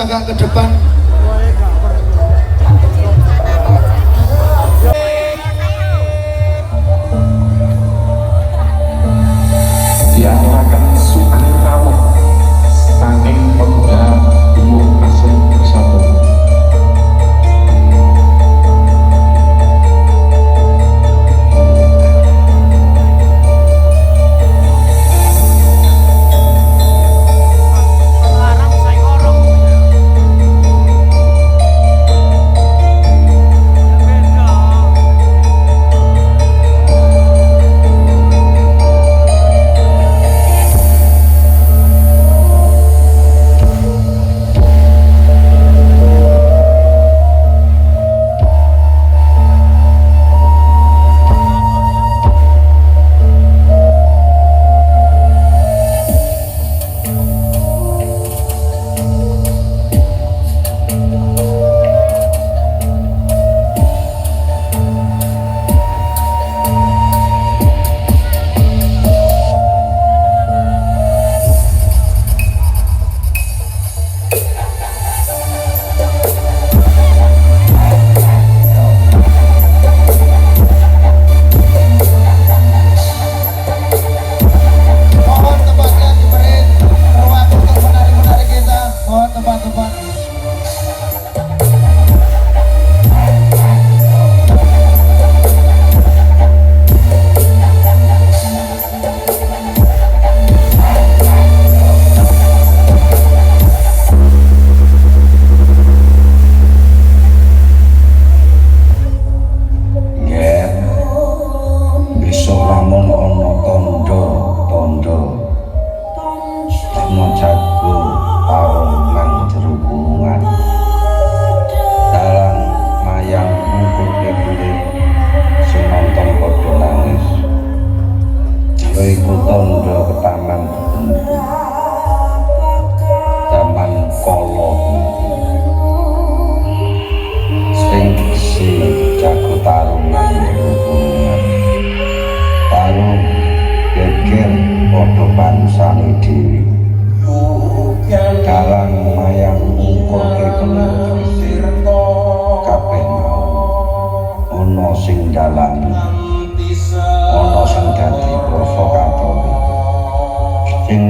agak ke depan. Dianyatakan sugeng rawuh saking pemuda umur asem bersatu.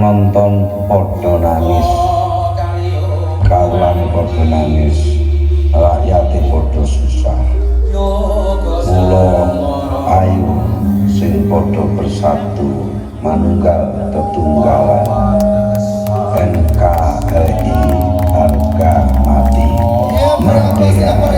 Nonton podo nangis, kaulan podo nangis, rakyate podo susah. Mula ayu sing podo bersatu, manunggal tetunggalan. NKRI harga mati merdeka.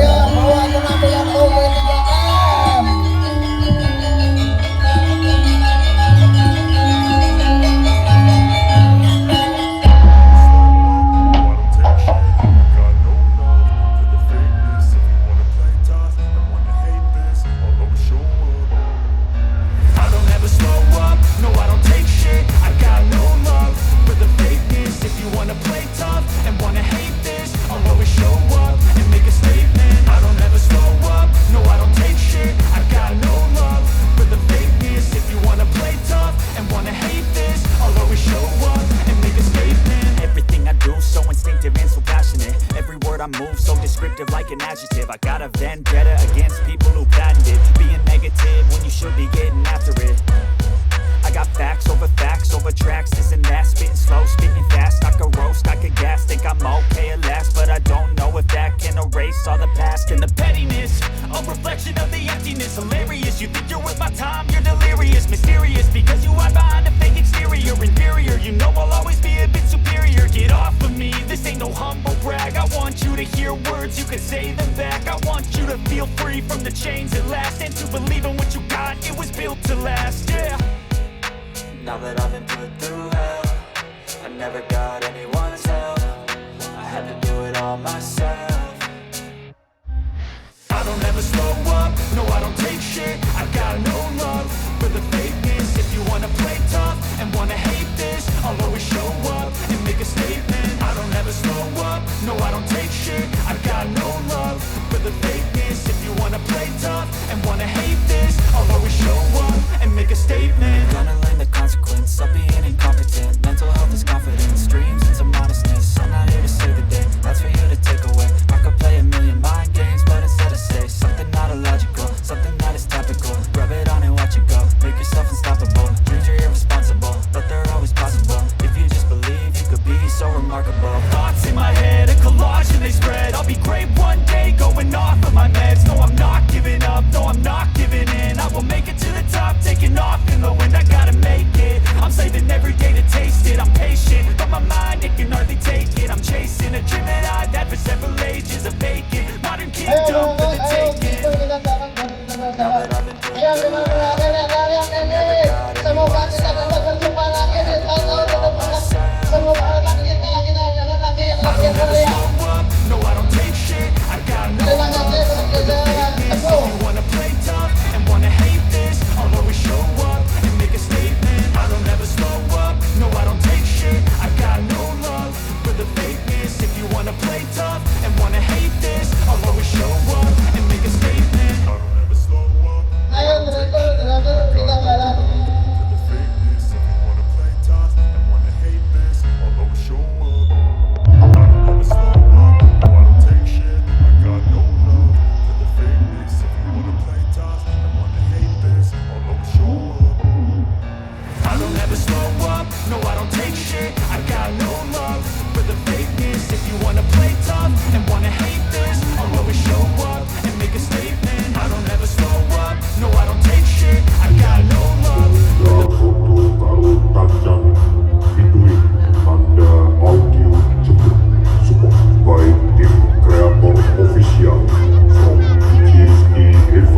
I got a vendetta against people who patented being negative when you should be getting after it. I got facts over tracks, this and that, spitting slow, spitting fast. I could roast, I could gas, think I'm okay at last, but I don't know if that can erase all the past and the pettiness. A reflection of the emptiness, hilarious. You think you're worth my time, you're delirious, mysterious, because you hide behind a fake exterior, inferior. You know I'll always be a bit superior. Get off of me, this ain't no humble brag. I want you to hear words, you can say them back. I want you to feel free from the chains at last, and to believe in what you got, it was built to last, yeah. Now that I've been put through hell, I never got anyone's help. I had to do it all myself. I don't ever slow up, no I don't take shit. I got no love for the fakeness. If you wanna play tough and wanna hate this, I'll always show up and make a statement. I don't ever slow up, no I don't take shit. I got no love for the fakeness. If you wanna play tough and wanna hate this, I'll always show up and make a statement.